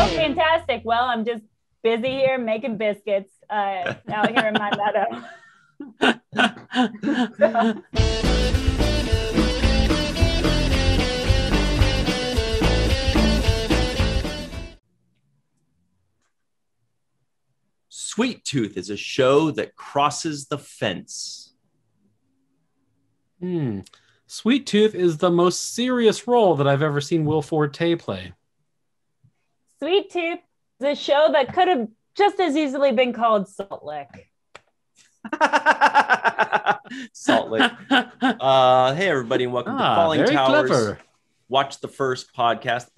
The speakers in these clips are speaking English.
Oh, fantastic. Well, I'm just busy here making biscuits out here in my meadow. Sweet Tooth is a show that crosses the fence. Sweet Tooth is the most serious role that I've ever seen Will Forte play. Sweet Tooth is a show that could have just as easily been called Salt Lick. Salt Lick. Hey, everybody, and welcome to Fallingtower. Watch the first podcast,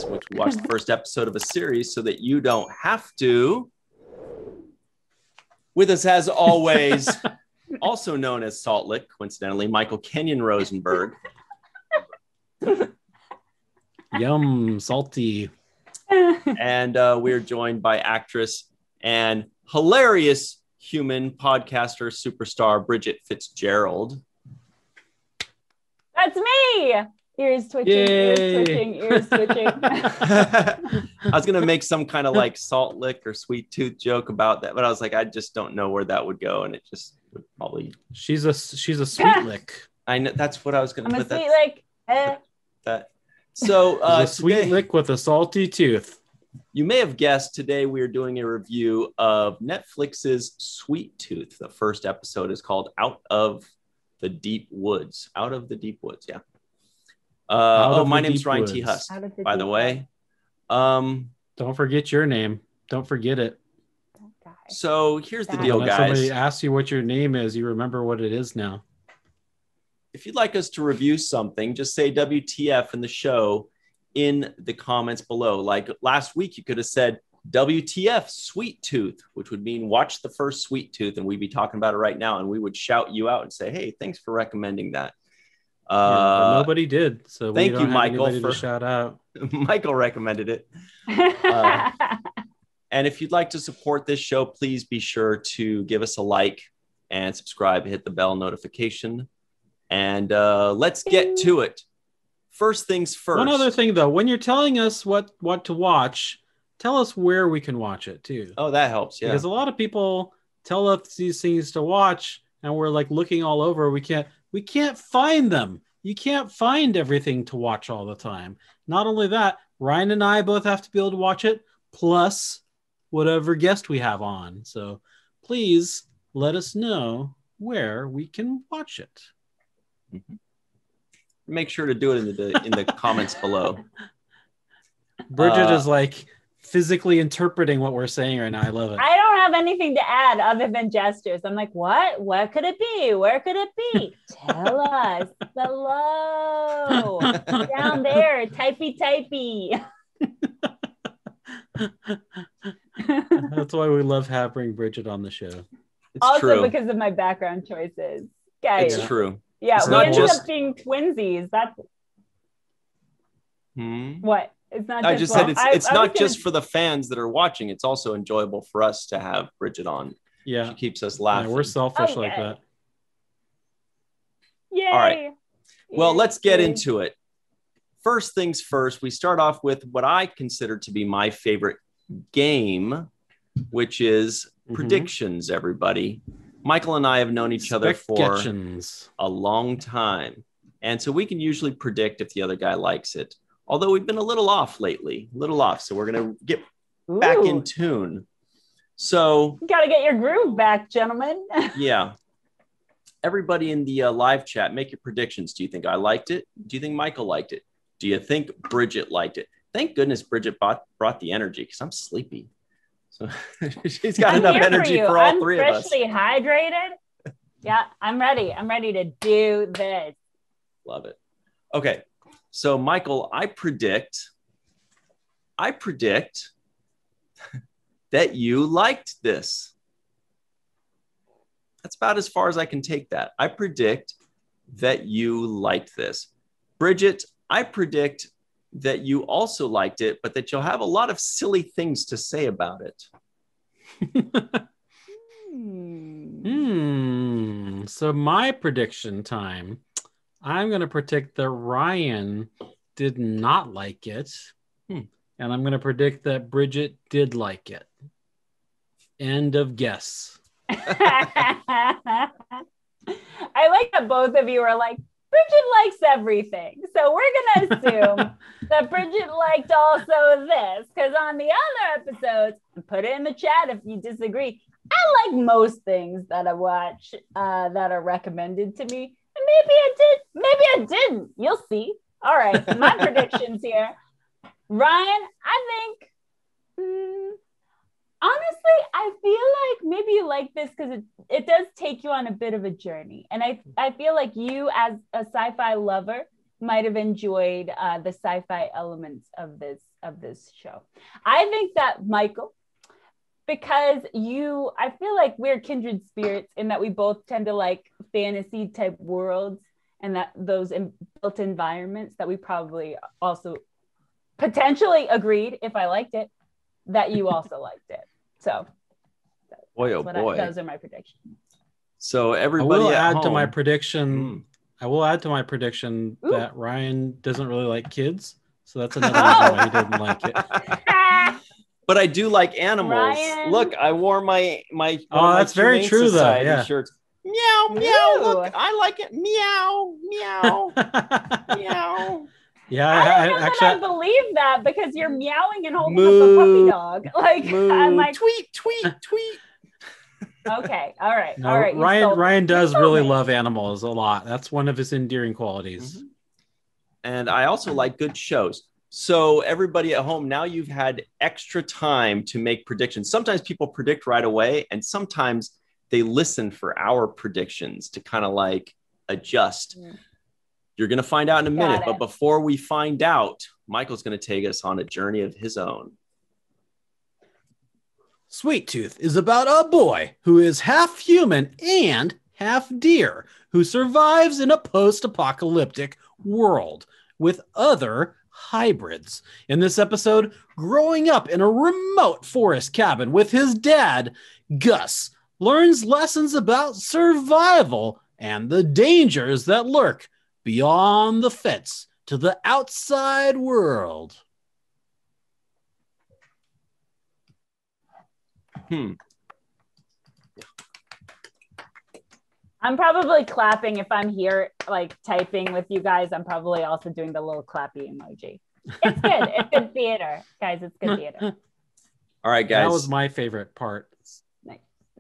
in which we watch the first episode of a series so that you don't have to. With us, as always, also known as Salt Lick, coincidentally, Michael Kenyon Rosenberg. Yum, salty. And we're joined by actress and hilarious human podcaster superstar Bridget Fitzgerald. That's me. Ears twitching, ears twitching. I was gonna make some kind of like Salt Lick or Sweet Tooth joke about that, but I was like, I just don't know where that would go, and it just would probably. She's a sweet lick. I know that's what I was gonna. I'm a put sweet lick. That. So a sweet lick with a salty tooth. You may have guessed today we are doing a review of Netflix's Sweet Tooth. The first episode is called Out of the Deep Woods. Out of the Deep Woods, yeah. My name's Ryan T. Husk, by the way. Don't forget your name. Don't forget it. So here's the deal, guys. Somebody asks you what your name is, you remember what it is now. If you'd like us to review something, just say WTF in the show in the comments below. Like last week, you could have said WTF Sweet Tooth, which would mean watch the first Sweet Tooth, and we'd be talking about it right now, and we would shout you out and say, hey, thanks for recommending that. But nobody did, so thank you, Michael, for shout out. Michael recommended it. And if you'd like to support this show, please be sure to give us a like and subscribe, hit the bell notification, and let's get to it. First things first. One other thing, though, when you're telling us what to watch, tell us where we can watch it too. Oh, that helps. Yeah, because a lot of people tell us these things to watch, and we're like looking all over. We can't find them. You can't find everything to watch all the time. Not only that, Ryan and I both have to be able to watch it, plus whatever guest we have on. So please let us know where we can watch it. Mm-hmm. Make sure to do it in the comments below. Bridget is like physically interpreting what we're saying right now. I love it. I don't have anything to add other than gestures. I'm like, what? What could it be? Where could it be? Tell us. Below. Down there. Typey. That's why we love having Bridget on the show. It's also true. Because of my background choices. Guys. It's true. Yeah, it's we ended up being twinsies. That's what? It's not. I just said it's not just for the fans that are watching. It's also enjoyable for us to have Bridget on. Yeah, she keeps us laughing. Yeah, we're selfish like that. Yay! All right. Well, let's get into it. First things first. We start off with what I consider to be my favorite game, which is predictions. Everybody, Michael and I have known each other for a long time, and so we can usually predict if the other guy likes it. Although we've been a little off lately, so we're going to get back in tune. So you got to get your groove back, gentlemen. Yeah. Everybody in the live chat, make your predictions. Do you think I liked it? Do you think Michael liked it? Do you think Bridget liked it? Thank goodness Bridget brought the energy because I'm sleepy. So she's got enough energy for all three of us. I'm freshly hydrated. Yeah, I'm ready. I'm ready to do this. Love it. Okay. So, Michael, I predict that you liked this. That's about as far as I can take that. I predict that you liked this. Bridget, I predict that you also liked it, but that you'll have a lot of silly things to say about it. So my prediction time. I'm going to predict that Ryan did not like it. And I'm going to predict that Bridget did like it. End of guess. I like that both of you are like, Bridget likes everything. So we're going to assume that Bridget liked also this. Because on the other episodes, put it in the chat if you disagree. I like most things that I watch that are recommended to me. And maybe I did. Maybe I didn't. You'll see. All right. My predictions here. Ryan, I think... honestly, I feel like maybe you like this because it does take you on a bit of a journey. And I feel like you, as a sci-fi lover, might have enjoyed the sci-fi elements of this show. I think that Michael, because I feel like we're kindred spirits in that we both tend to like fantasy type worlds and that those built environments that we probably also potentially agreed, if I liked it, that you also liked it. So, those are my predictions. So everybody, I will add home, to my prediction. I will add to my prediction that Ryan doesn't really like kids, so that's another reason why he didn't like it. But I do like animals. Ryan. Look, I wore my that's very true, though. Yeah. Shirts. Meow, meow. Look, I like it. Meow, meow, meow. Yeah, I don't know that I believe that because you're meowing and holding up a puppy dog. Like, I'm like, tweet, tweet, tweet. Okay, all right, no, all right. Ryan does really love animals a lot. That's one of his endearing qualities. Mm-hmm. And I also like good shows. So everybody at home, now you've had extra time to make predictions. Sometimes people predict right away, and sometimes they listen for our predictions to kind of like adjust. You're going to find out in a minute, but before we find out, Michael's going to take us on a journey of his own. Sweet Tooth is about a boy who is half human and half deer who survives in a post-apocalyptic world with other hybrids. In this episode, growing up in a remote forest cabin with his dad, Gus learns lessons about survival and the dangers that lurk beyond the fence to the outside world. I'm probably clapping if I'm here, like typing with you guys. I'm probably also doing the little clappy emoji. It's good. It's good theater, guys. It's good theater. All right, guys. That was my favorite part. Nice.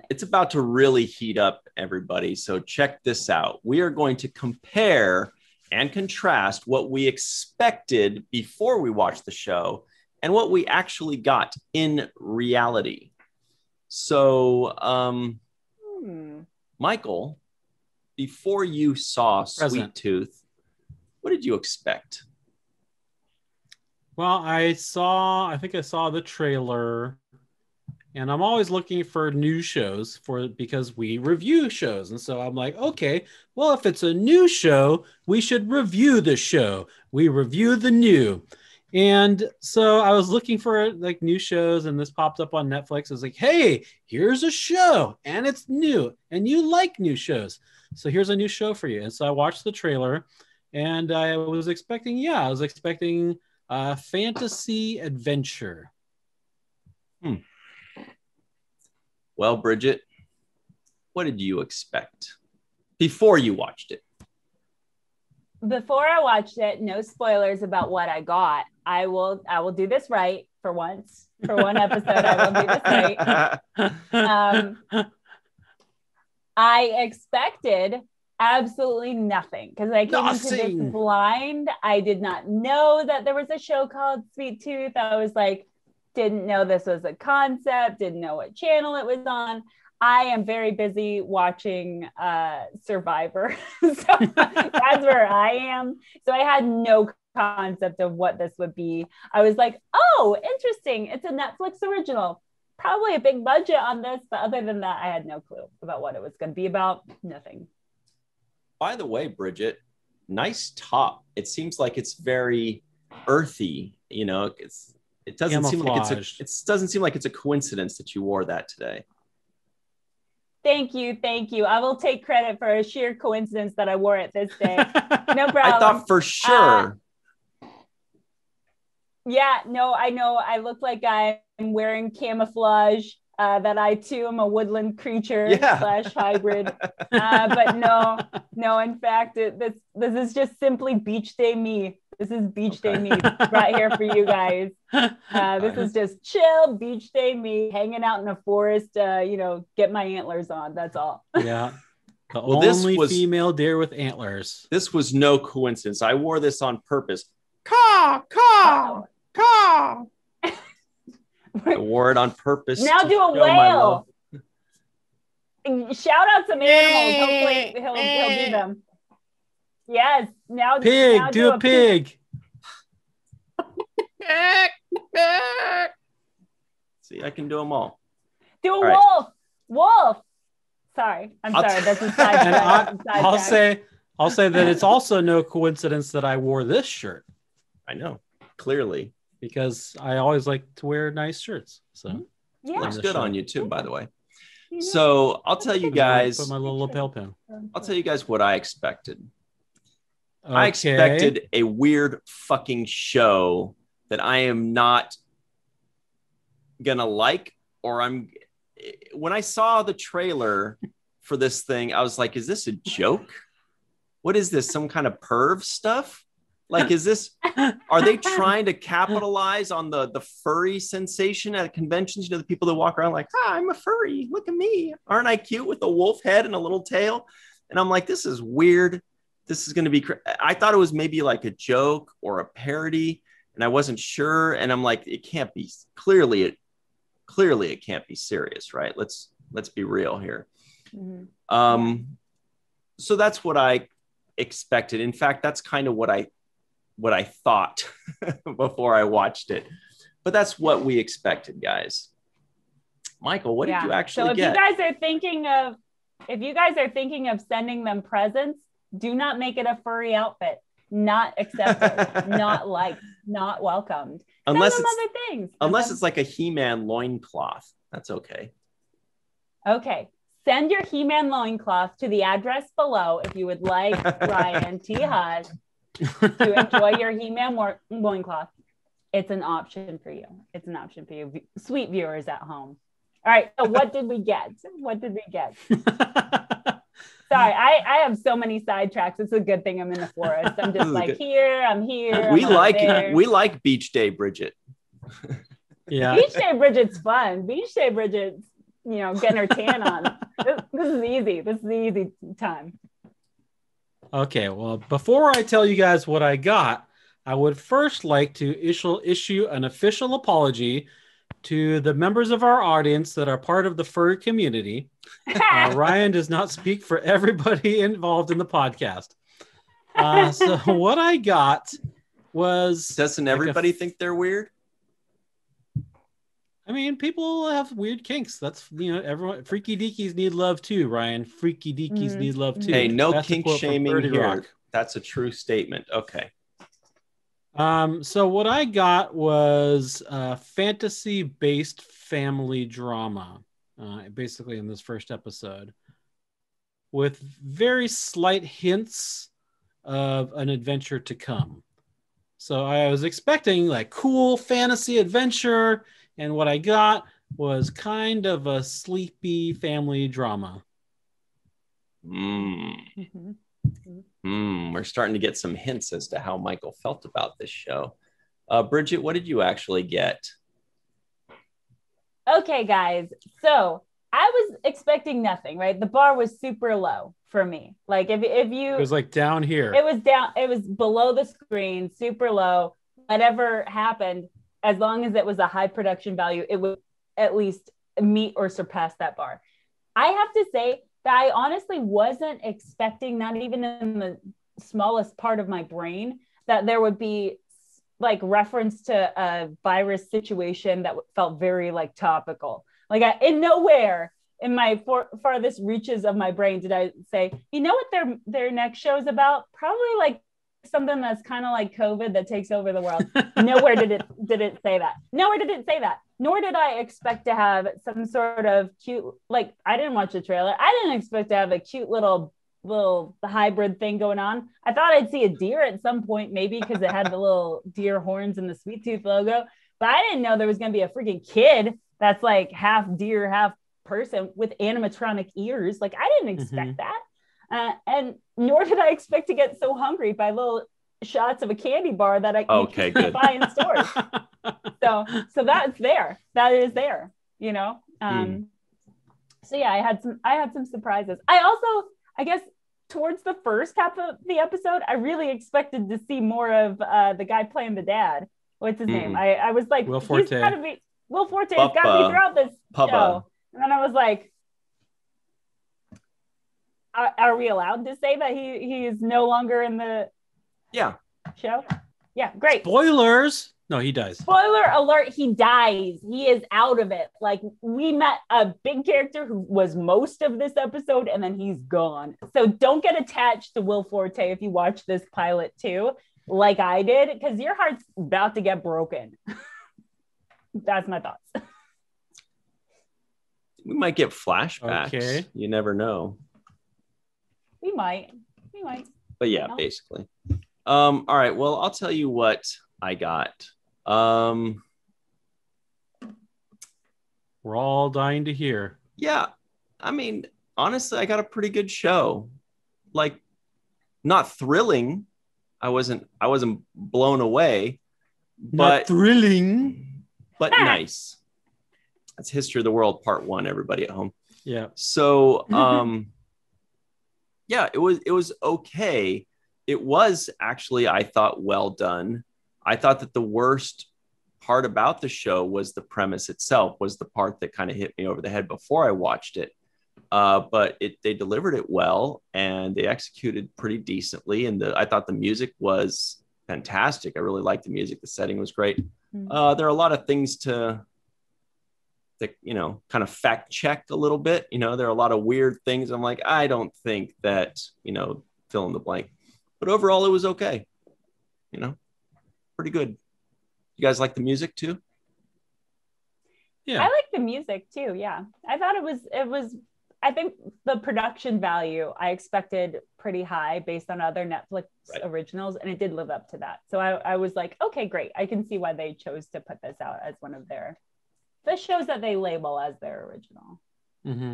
It's about to really heat up, everybody. So check this out. We are going to compare and contrast what we expected before we watched the show and what we actually got in reality. So, Michael, before you saw Sweet Tooth, what did you expect? Well, I think I saw the trailer, and I'm always looking for new shows because we review shows. And so I'm like, okay, well, if it's a new show, we should review the show. We review the new. And so I was looking for like new shows, and this popped up on Netflix. I was like, hey, here's a show and it's new and you like new shows. So here's a new show for you. And so I watched the trailer, and I was expecting fantasy adventure. Well, Bridget, what did you expect before you watched it? Before I watched it, no spoilers about what I got. I will do this right for once. For one episode, I will do this right. I expected absolutely nothing because I came into this blind. I did not know that there was a show called Sweet Tooth. I was like, didn't know this was a concept, didn't know what channel it was on. I am very busy watching Survivor. So that's where I am. So I had no concept of what this would be. I was like, oh, interesting. It's a Netflix original. Probably a big budget on this. But other than that, I had no clue about what it was going to be about. Nothing. By the way, Bridget, nice top. It seems like it's very earthy. You know, it doesn't seem like it's a coincidence that you wore that today. Thank you. I will take credit for a sheer coincidence that I wore it this day. No problem. I thought for sure. Yeah, no, I know. I look like I'm wearing camouflage. That I too am a woodland creature slash hybrid. But no. In fact, this is just simply beach day me. This is beach day me right here for you guys. This is just chill beach day me, hanging out in a forest. Get my antlers on. That's all. Yeah. The only female deer with antlers. This was no coincidence. I wore this on purpose. Caw, caw, caw. I wore it on purpose. Now do a whale. Shout out some animals. Hopefully he'll do them. Yes. Now do a pig. See, I can do them all. Do a wolf. Right. Wolf. Sorry. I'm sorry. That's a side track. I'll say that it's also no coincidence that I wore this shirt. I know. Clearly. Because I always like to wear nice shirts. So looks good on you too, by the way. So I'll tell you guys. Put my little lapel pin. I'll tell you guys what I expected. Okay. I expected a weird fucking show that I am not gonna like, or when I saw the trailer for this thing, I was like, is this a joke? What is this? Some kind of perv stuff? Like, are they trying to capitalize on the furry sensation at conventions? You know, the people that walk around like, I'm a furry. Look at me. Aren't I cute with a wolf head and a little tail? And I'm like, this is weird. This is going to be, I thought it was maybe like a joke or a parody, and I wasn't sure. And I'm like, it can't be, clearly it can't be serious, right? Let's be real here. Mm-hmm. So that's what I expected. In fact, that's kind of what I thought before I watched it, but that's what we expected, guys. Michael, what did you actually get? If you guys are thinking of sending them presents, do not make it a furry outfit. Not accepted, not liked, not welcomed. Unless Send them it's other things. Unless it's like a He-Man loincloth. That's okay. Okay. Send your He-Man loincloth to the address below if you would like Ryan T. Haas to enjoy your He-Man loincloth. It's an option for you. It's an option for you, sweet viewers at home. All right. So what did we get? Sorry, I have so many sidetracks. It's a good thing I'm in the forest. I'm just like, I'm here. We like Beach Day, Bridget. Yeah. Beach Day Bridget's fun. Beach Day Bridget's, getting her tan on. This is easy. This is the easy time. Okay, well, before I tell you guys what I got, I would first like to issue an official apology to the members of our audience that are part of the furry community. Ryan does not speak for everybody involved in the podcast. So what I got was... Doesn't everybody think they're weird? I mean, people have weird kinks. That's, everyone... Freaky deakies need love too, Ryan. Freaky deakies need love too. Hey, no kink shaming here. Rock. That's a true statement. Okay. So what I got was a fantasy-based family drama, basically in this first episode, with very slight hints of an adventure to come. So I was expecting like cool fantasy adventure, and what I got was kind of a sleepy family drama. We're starting to get some hints as to how Michael felt about this show. Bridget, what did you actually get? Okay, guys. So I was expecting nothing, right? The bar was super low for me. Like if you... It was like down here. It was below the screen, super low. Whatever happened, as long as it was a high production value, it would at least meet or surpass that bar. I have to say that I honestly wasn't expecting, not even in the smallest part of my brain, that there would be like reference to a virus situation that felt very like topical. Like in nowhere in my farthest reaches of my brain did I say, you know what their next show is about? Probably like something that's kind of like COVID that takes over the world. Nowhere did it say that. Nowhere did it say that. Nor did I expect to have some sort of cute, like I didn't watch the trailer. I didn't expect to have a cute little the hybrid thing going on. I thought I'd see a deer at some point, maybe because it had the little deer horns and the Sweet Tooth logo. But I didn't know there was going to be a freaking kid that's like half deer, half person with animatronic ears. Like I didn't expect that. And nor did I expect to get so hungry by little shots of a candy bar that I can buy in stores. So that's there. That is there, you know? So yeah, I had some surprises. I guess towards the first half of the episode, I really expected to see more of the guy playing the dad. What's his name? I was like, Will Forte. Will Forte has got to be throughout this show. And then I was like, are we allowed to say that he is no longer in the show? Yeah, great. Spoilers. No, he dies. Spoiler alert, he dies. He is out of it. Like, we met a big character who was most of this episode, and then he's gone. So don't get attached to Will Forte if you watch this pilot too, like I did, because your heart's about to get broken. That's my thoughts. We might get flashbacks. Okay. You never know. We might. But yeah, basically. All right. Well, I'll tell you what I got. We're all dying to hear. Yeah. I mean, honestly, I got a pretty good show. Like, not thrilling. I wasn't blown away. Not thrilling. But nice. That's History of the World Part 1, everybody at home. Yeah. So, yeah, it was okay. It was actually, I thought, well done. I thought that the worst part about the show was the premise itself, was the part that kind of hit me over the head before I watched it. But they delivered it well, and they executed pretty decently. And I thought the music was fantastic. I really liked the music. The setting was great. There are a lot of things that, you know, kind of fact check a little bit. You know, there are a lot of weird things. I'm like, I don't think that, you know, fill in the blank. But overall, it was okay. You know, pretty good. You guys like the music too? Yeah, I like the music too. Yeah, I thought it was. I think the production value I expected pretty high based on other Netflix originals, and it did live up to that. So I was like, okay, great. I can see why they chose to put this out as one of the shows that they label as their original. Mm-hmm.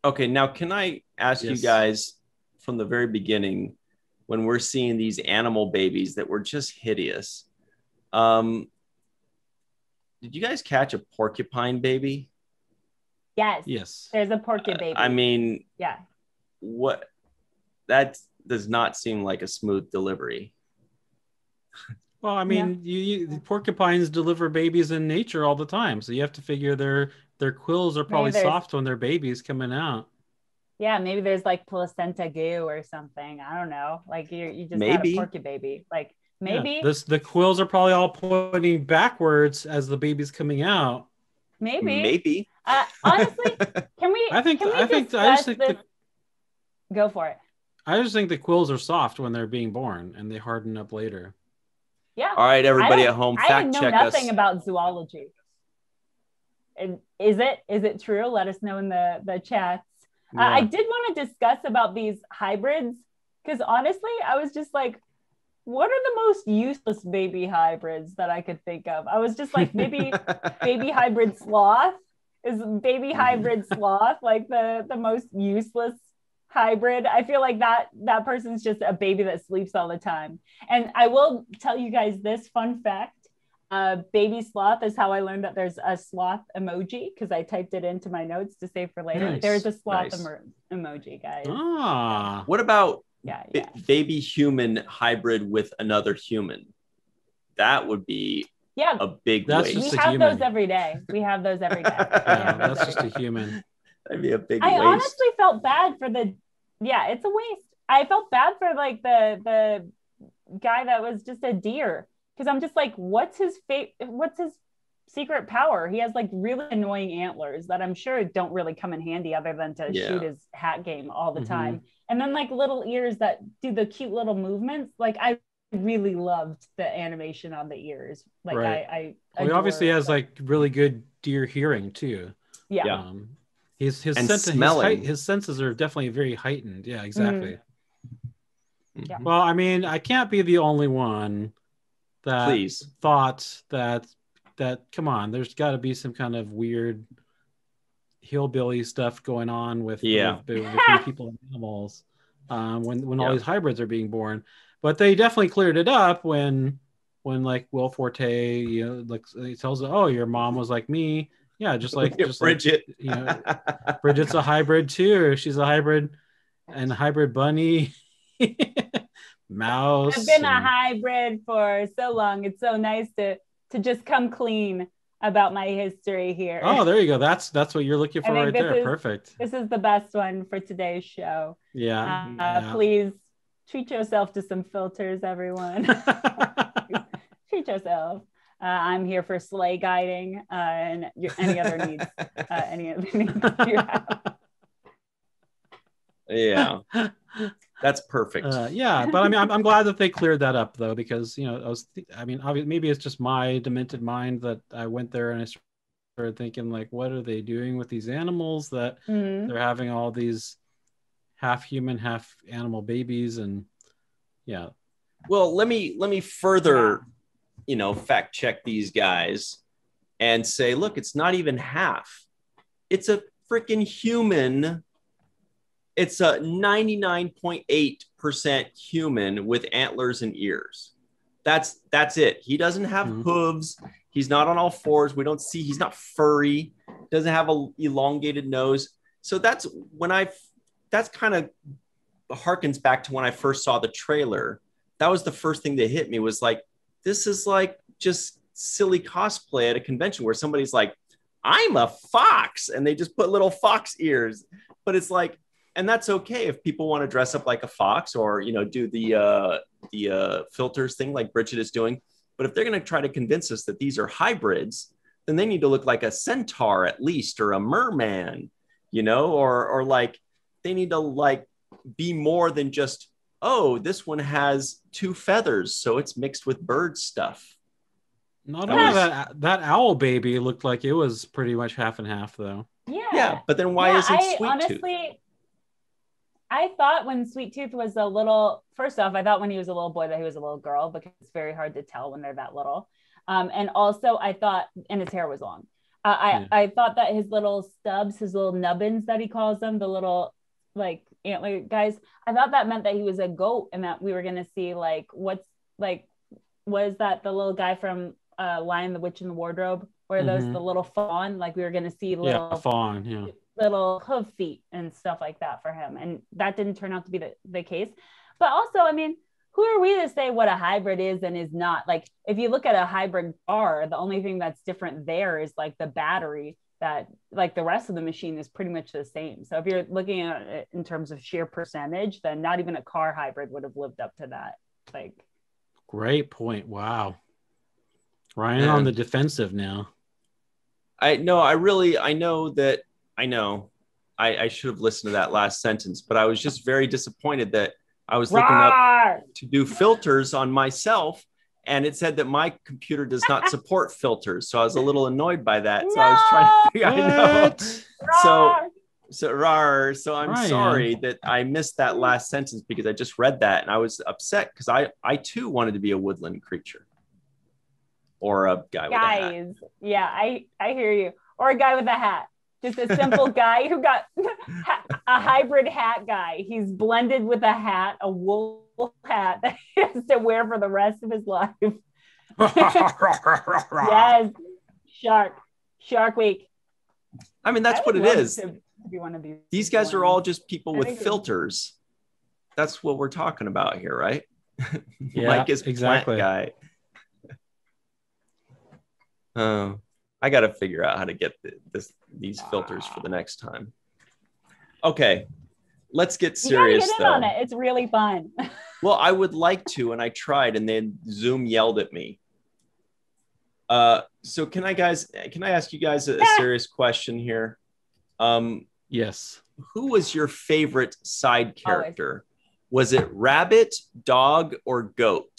Okay, now can I ask you guys from the very beginning, when we're seeing these animal babies that were just hideous, did you guys catch a porcupine baby? Yes. There's a porcupine baby. I mean, yeah. What? That does not seem like a smooth delivery. Well, I mean, you porcupines deliver babies in nature all the time, so you have to figure their quills are probably soft when their baby's coming out. Yeah, maybe there's like placenta goo or something. I don't know. Like you just got a porcupine baby. Like maybe the quills are probably all pointing backwards as the baby's coming out. Maybe. Honestly, can we? I just think go for it. I just think the quills are soft when they're being born, and they harden up later. Yeah. All right, everybody at home, fact check us. I know nothing about zoology. And is it true? Let us know in the chats. Yeah. I did want to discuss about these hybrids, because honestly, I was just like, what are the most useless baby hybrids that I could think of? I was just like, maybe baby hybrid sloth. Is baby hybrid sloth like the most useless hybrid? I feel like that person's just a baby that sleeps all the time. And I will tell you guys this fun fact. Baby sloth is how I learned that there's a sloth emoji, because I typed it into my notes to save for later. Nice. There's a sloth emoji, guys. What about baby human hybrid with another human? That would be a big waste. We have those every day. That's just a human. That'd be a big waste. I honestly felt bad for it's a waste. I felt bad for like the guy that was just a deer, because I'm just like, what's his secret power? He has like really annoying antlers that I'm sure don't really come in handy other than to shoot his hat game all the time. And then like little ears that do the cute little movements. Like I really loved the animation on the ears. Like I he obviously has like really good deer hearing too. Yeah. his senses are definitely very heightened. Yeah, exactly. Yeah. Well, I mean, I can't be the only one that thought that come on, there's got to be some kind of weird hillbilly stuff going on with between people and animals when all these hybrids are being born. But they definitely cleared it up when like Will Forte, you know, like he tells her, "Oh, your mom was like me." Yeah, just Bridget. Like, you know, Bridget's a hybrid too. She's a hybrid and hybrid bunny. Mouse. I've been a hybrid for so long. It's so nice to just come clean about my history here. Oh, there you go. That's what you're looking for right there. Perfect. This is the best one for today's show. Yeah. Please treat yourself to some filters, everyone. Treat yourself. I'm here for sleigh guiding and any other needs. Any other needs you have. Yeah. That's perfect. Yeah, but I mean, I'm glad that they cleared that up though, because you know, maybe it's just my demented mind that I went there and I started thinking like, what are they doing with these animals that they're having all these half human, half animal babies, and yeah. Well, let me further, you know, fact check these guys and say, look, it's not even half. It's a freaking human. It's a 99.8% human with antlers and ears. That's it. He doesn't have hooves. He's not on all fours. We don't see, he's not furry. Doesn't have a elongated nose. So that's kind of harkens back to when I first saw the trailer. That was the first thing that hit me was like, this is like just silly cosplay at a convention where somebody's like, I'm a fox. And they just put little fox ears. But it's like, and that's okay if people want to dress up like a fox or, you know, do the filters thing like Bridget is doing. But if they're going to try to convince us that these are hybrids, then they need to look like a centaur at least, or a merman, you know, or like they need to like be more than just, oh, this one has 2 feathers, so it's mixed with bird stuff. Not only that owl baby looked like it was pretty much half and half though. Yeah, but then why isn't Sweet Tooth? I thought when Sweet Tooth was a little, first off, I thought when he was a little boy that he was a little girl because it's very hard to tell when they're that little. And also I thought, and his hair was long. I thought that his little stubs, his little nubbins that he calls them, the little like antler guys, I thought that meant that he was a goat and that we were going to see like, was that the little guy from Lion, the Witch, and the Wardrobe? Where those the little fawn, like we were going to see little fawn, little hoof feet and stuff like that for him, and that didn't turn out to be the case. But also, I mean, who are we to say what a hybrid is and is not? Like, if you look at a hybrid car, the only thing that's different there is like the battery. That like the rest of the machine is pretty much the same. So if you're looking at it in terms of sheer percentage, then not even a car hybrid would have lived up to that. Like, great point. Wow, Ryan on the defensive now. I should have listened to that last sentence, but I was just very disappointed that I was looking up to do filters on myself and it said that my computer does not support filters. So I was a little annoyed by that. So I was trying to figure out. So I'm sorry that I missed that last sentence because I just read that and I was upset because I too wanted to be a woodland creature. Or a guy with a hat. Yeah, I hear you. Or a guy with a hat. Just a simple guy who got a hybrid hat guy. He's blended with a hat, a wool hat that he has to wear for the rest of his life. Yes. Shark Week. I mean, that's what it is. To be one of these guys are all just people with filters. That's what we're talking about here, right? Yeah, Mike is exactly. Plant guy. I got to figure out how to get these filters for the next time. Okay, let's get serious. You gotta get in on it. It's really fun. Well, I would like to, and I tried, and then Zoom yelled at me. So can I ask you guys a serious question here? Yes. Who was your favorite side character? Was it rabbit, dog, or goat?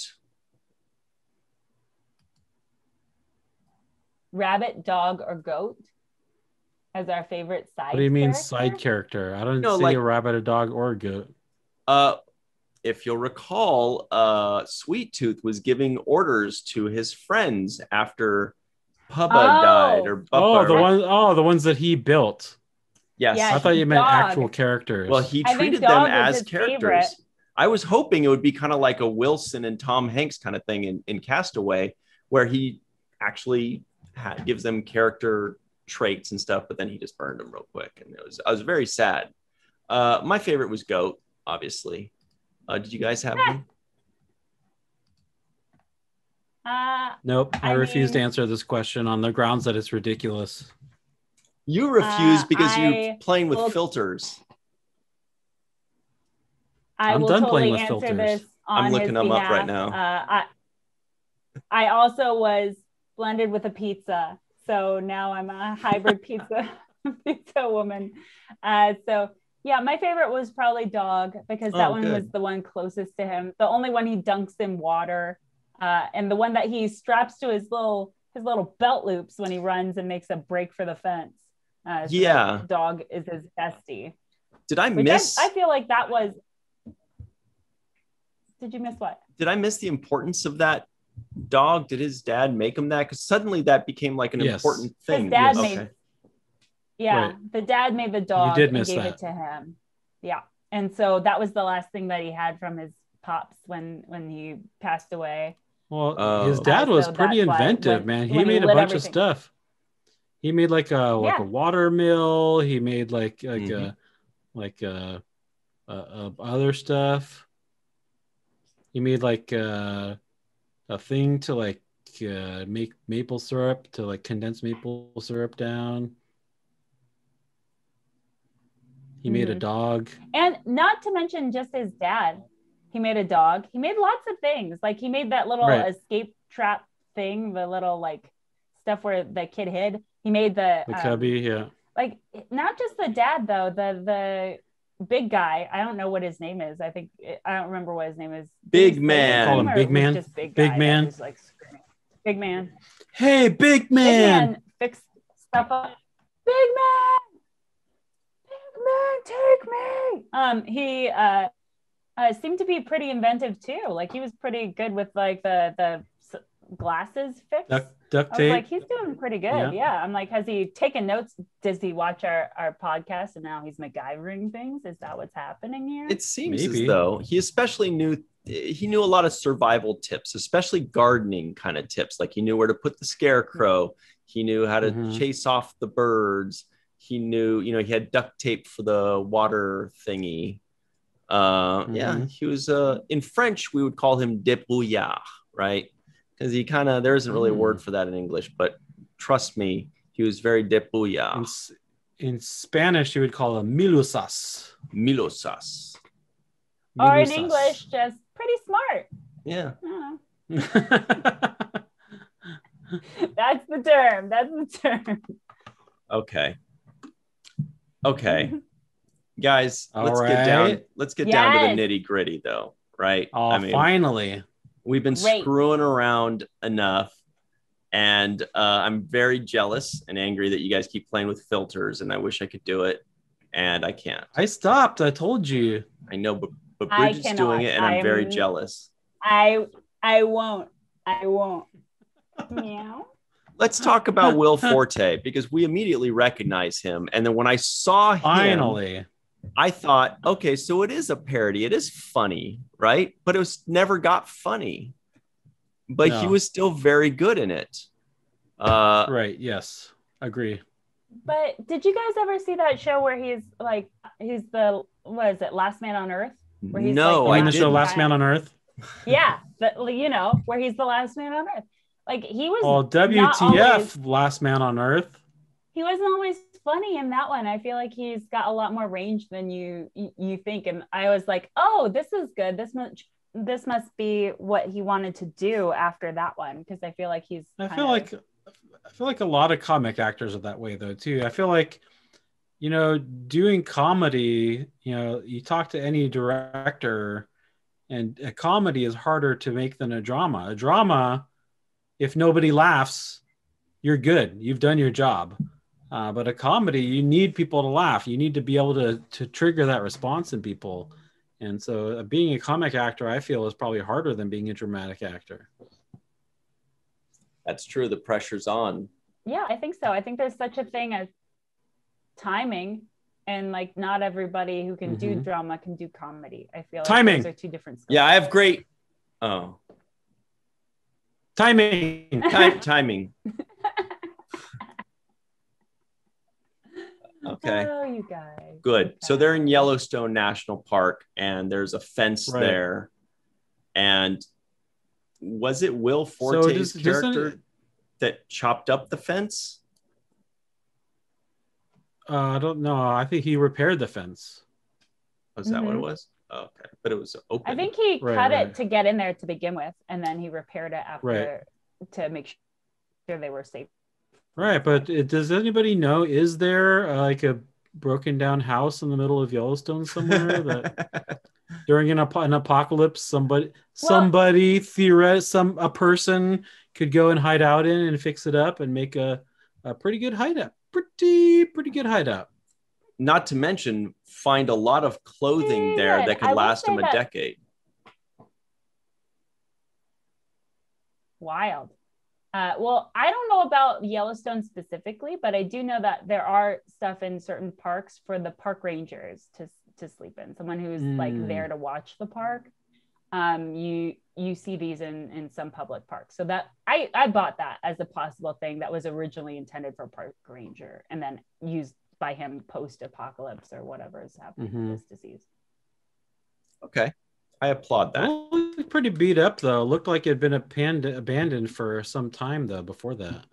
Rabbit, dog, or goat? as our favorite side. What do you mean character? side character? I don't No, see like- a rabbit, a dog, or a goat. If you'll recall, Sweet Tooth was giving orders to his friends after Puppa died, or Buppa. The ones that he built. Yes. Yeah, I thought you meant Dog. actual characters. Well, he I think treated them Dog was as his characters. favorite. I was hoping it would be kind of like a Wilson and Tom Hanks kind of thing in Castaway, where he actually gives them character traits and stuff, but then he just burned them real quick, and I was very sad. My favorite was Goat, obviously. Did you guys have one? Nope. I refuse to mean- answer this question on the grounds that it's ridiculous. You refused because you're I playing with will- filters. I I'm will done totally playing with answer filters. this on I'm looking his them up right behalf. now. I also was blended with a pizza, so now I'm a hybrid pizza woman. So yeah, my favorite was probably Dog, because that one was the one closest to him. The only one he dunks in water, and the one that he straps to his little belt loops when he runs and makes a break for the fence. So Dog is his bestie. Did I miss? I feel like that was. Did you miss what? Did I miss the importance of that dog? Did his dad make him that? Because suddenly that became like an important thing. His dad Yes. made. Okay. Yeah, Right. the dad made the dog did and miss gave that. it to him. Yeah, and so that was the last thing that he had from his pops when he passed away. Well, his dad was so pretty that's why inventive, man. He when he made a lit bunch everything. of stuff. He made like a water mill. He made like other stuff. He made like a thing to like make maple syrup, to like condense maple syrup down. He made a dog. And not to mention just his dad. He made a dog. He made lots of things. Like he made that little escape trap thing, the little like stuff where the kid hid. He made the cubby, yeah. Like not just the dad though, the big guy. I don't know what his name is. I don't remember what his name is. Big Man. Call him Big Man. Just big Big guy Man. that was, like, screaming. Big Man. Hey, Big Man. Big Man fix stuff up. Big Man. Big Man, take me. He seemed to be pretty inventive too. Like he was pretty good with like the glasses fix. Duct I was tape. like, he's doing pretty good. Yeah. I'm like, has he taken notes? Does he watch our podcast and now he's MacGyvering things? Is that what's happening here? It seems as though he especially knew a lot of survival tips, especially gardening kind of tips. Like he knew where to put the scarecrow. He knew how to chase off the birds. He knew, he had duct tape for the water thingy. Yeah, he was, in French, we would call him débrouillard, right? Because there isn't really a word for that in English, but trust me, he was very débrouillard. In Spanish, you would call him milosas. Milosas. Or in English, just pretty smart. Yeah. That's the term. Okay. Guys, let's get down to the nitty gritty though, right? Finally. We've been screwing around enough, and I'm very jealous and angry that you guys keep playing with filters, and I wish I could do it, and I can't. I stopped. I told you. I know, but Bridget's doing it, and I'm very jealous. I won't. Meow. Let's talk about Will Forte, because we immediately recognize him, and then when I saw him, I thought, okay, so it is a parody. It is funny, right? But it never got funny. But he was still very good in it. Right. Yes. Agree. But did you guys ever see that show where he's the, what is it, Last Man on Earth? Where he's I didn't. The show Last Man on Earth? Yeah. Where he's the last man on Earth. Like he was. Oh, WTF Last Man on Earth. He wasn't always funny in that one. I feel like he's got a lot more range than you think. And I was like, oh, this is good. This must be what he wanted to do after that one, because I feel like I feel like a lot of comic actors are that way though too. I feel like, doing comedy, you talk to any director, and a comedy is harder to make than a drama. A drama, if nobody laughs, you're good. You've done your job. But a comedy, you need people to laugh. You need to be able to trigger that response in people. And so being a comic actor, I feel, is probably harder than being a dramatic actor. That's true. The pressure's on. Yeah, I think so. I think there's such a thing as timing, and like not everybody who can do drama can do comedy. I feel timing. Like those are two different skills. Yeah, I have great timing. Timing. Okay. Oh, you guys. Good. Okay. So they're in Yellowstone National Park, and there's a fence there. And was it Will Forte's character that chopped up the fence? I don't know. I think he repaired the fence. Was that what it was? Oh, okay. But it was open. I think he cut it to get in there to begin with, and then he repaired it after to make sure they were safe. Right, but does anybody know, is there like a broken down house in the middle of Yellowstone somewhere that during an apocalypse a person could go and hide out in and fix it up and make a pretty good hideout. Pretty good hideout. Not to mention find a lot of clothing there that could last them a decade. Wild. Well, I don't know about Yellowstone specifically, but I do know that there are stuff in certain parks for the park rangers to sleep in. Someone who's like there to watch the park. You see these in some public parks. So that I bought that as a possible thing that was originally intended for park ranger and then used by him post-apocalypse or whatever is happening with this disease. Okay. I applaud that. Well, it looked pretty beat up though. It looked like it had been abandoned for some time though before that.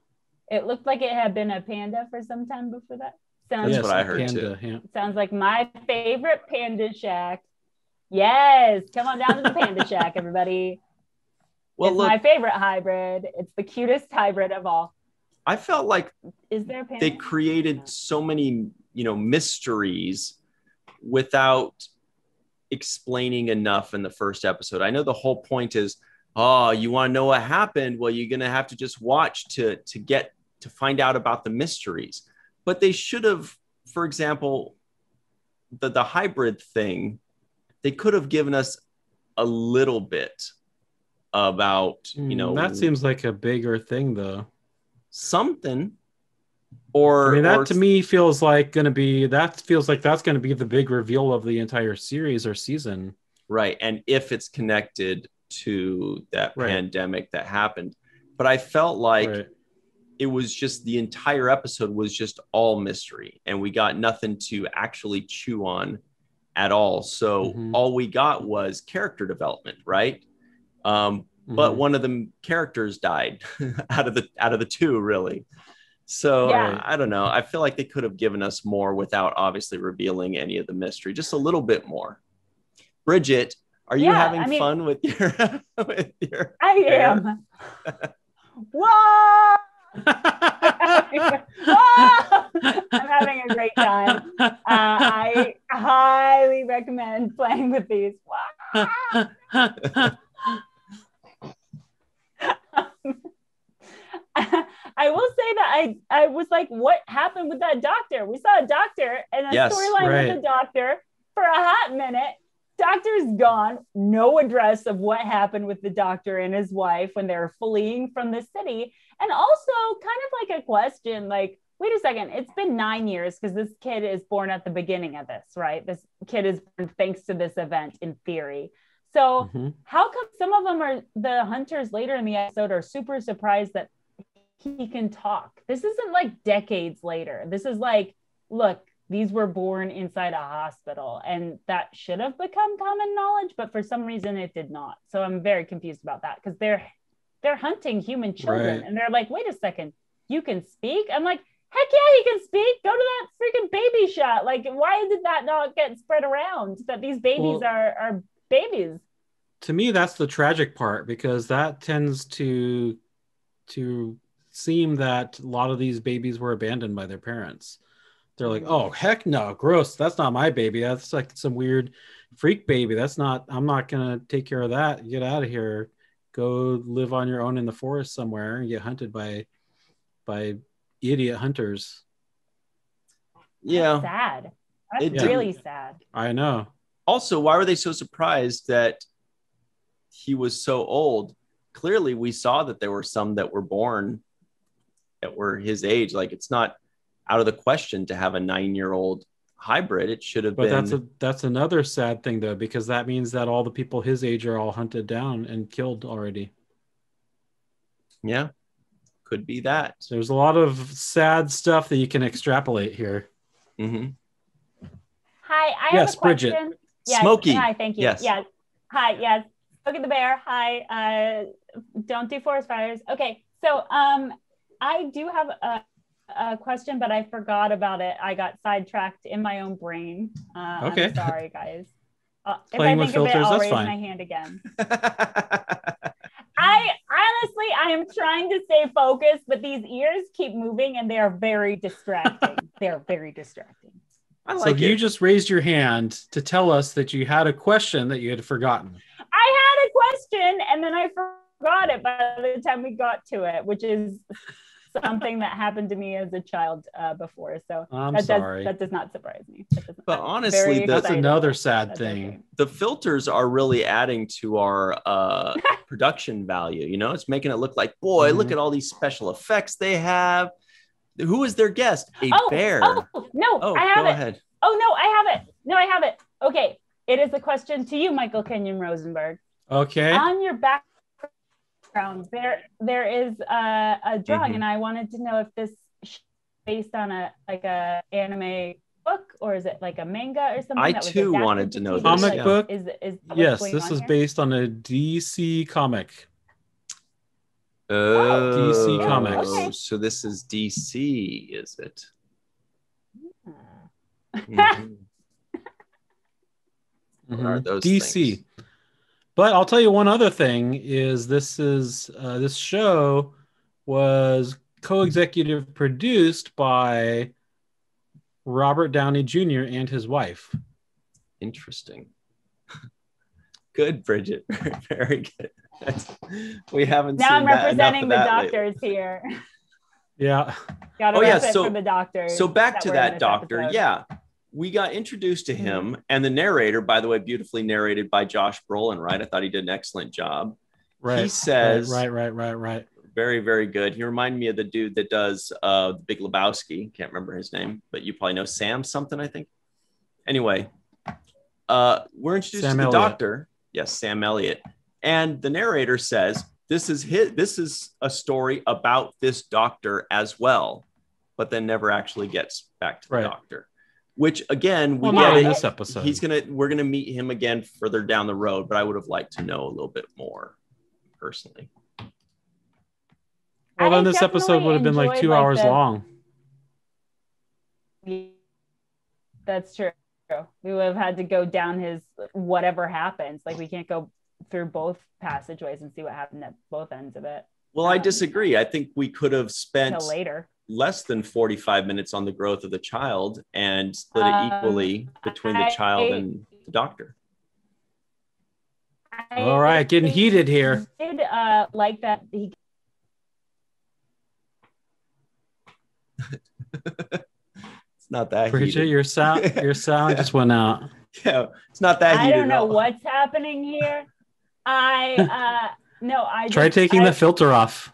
It looked like it had been a panda for some time before that. That's what I heard too. Yeah. Sounds like my favorite Panda Shack. Yes, come on down to the Panda Shack, everybody. Well, it's my favorite hybrid. It's the cutest hybrid of all. I felt like they created so many, mysteries without explaining enough in the first episode. I know the whole point is, you want to know what happened? Well, you're going to have to just watch to find out about the mysteries. But they should have, for example, the hybrid thing, they could have given us a little bit about, that seems like a bigger thing though. Something. To me feels like that's going to be the big reveal of the entire series or season. Right. And if it's connected to that pandemic that happened. But I felt like it was just the entire episode was just all mystery and we got nothing to actually chew on at all. So all we got was character development, right? But one of the characters died out of the two, really. So I don't know. I feel like they could have given us more without obviously revealing any of the mystery, just a little bit more. Bridget, are you having fun with your I am. Whoa! I'm having a great time. I highly recommend playing with these. I will say that I was like, what happened with that doctor? We saw a doctor and a storyline with the doctor for a hot minute. Doctor's gone. No address of what happened with the doctor and his wife when they were fleeing from the city. And also kind of like a question, like, wait a second, it's been 9 years because this kid is born at the beginning of this, right? This kid is born thanks to this event in theory. So how come some of them are the hunters later in the episode are super surprised that he can talk? This isn't like decades later. This is like, look, these were born inside a hospital and that should have become common knowledge, but for some reason it did not. So I'm very confused about that because they're hunting human children and they're like, wait a second, you can speak? I'm like, heck yeah, he can speak. Go to that freaking baby shot. Like, why did that not get spread around that these babies are babies? To me, that's the tragic part because that tends to seem that a lot of these babies were abandoned by their parents. They're like, oh, heck no, gross. That's not my baby. That's like some weird freak baby. I'm not going to take care of that. Get out of here. Go live on your own in the forest somewhere and get hunted by idiot hunters. Yeah. Sad. That's It really sad. I know. Also, why were they so surprised that he was so old? Clearly, we saw that there were some that were born that were his age. Like, it's not out of the question to have a 9-year-old hybrid. It should have been. But that's another sad thing, though, because that means that all the people his age are all hunted down and killed already. Yeah, could be that. There's a lot of sad stuff that you can extrapolate here. Mm-hmm. Hi, I Yes, have a question. Bridget. Yes, Smokey. Hi, thank you. Yes. Yes. Hi, yes. Smokey the Bear. Hi. Don't do forest fires. Okay, so I do have a question, but I forgot about it. I got sidetracked in my own brain. Okay. I'm sorry, guys. If Playing I with think of it, filters, I'll that's raise fine. my hand again. I am trying to stay focused, but these ears keep moving and they are very distracting. They're very distracting. I So like you it. just raised your hand to tell us that you had a question that you had forgotten. I had a question and then I forgot it by the time we got to it, which is something that happened to me as a child before. So sorry. That does not surprise me. But honestly, that's another sad thing. Okay. The filters are really adding to our production value. You know, it's making it look like, boy, look at all these special effects they have. Who is their guest? A bear. No, I have go it. ahead. Oh, no, I have it. Okay. It is a question to you, Michael Kenyon Rosenberg. Okay. On your background, there is a drawing, and I wanted to know if this is based on a anime book, or is it like a manga or something? I that was too adapted wanted to know TV? this. Comic book? Is that Yes, what's this going is on based on a DC comic. Oh, DC Comics. Okay. So this is DC, is it? here? Mhm. What are those DC. things? But I'll tell you one other thing is this show was co-executive produced by Robert Downey Jr. and his wife. Interesting. Good, Bridget. Very good. We haven't Now seen I'm that, representing the enough of that doctors here. Yeah. Gotta Oh, yeah, rep it so- for the doctors. So back to were in that this doctor. episode. Yeah. We got introduced to him and the narrator, by the way, beautifully narrated by Josh Brolin, right? I thought he did an excellent job. Right. He says, Right. very, very good. He reminded me of the dude that does The Big Lebowski. Can't remember his name, but you probably know Sam something, I think. Anyway, we're introduced Sam to the Elliott. doctor. Yes, Sam Elliott. And the narrator says, this is a story about this doctor as well, but then never actually gets back to the doctor. Which again, not in this episode. We're gonna meet him again further down the road, but I would have liked to know a little bit more personally. Well, then this episode would have been like 2 hours long. That's true. We would have had to go down his whatever happens. Like we can't go through both passageways and see what happened at both ends of it. Well, I disagree. I think we could have spent Until later. less than 45 minutes on the growth of the child and split it equally between the child and the doctor. All right, getting heated here. I did like that he It's not that Bridget, heated. your sound just went out. Yeah, it's not that heated. I don't know at all. what's happening here. I Try taking the filter off.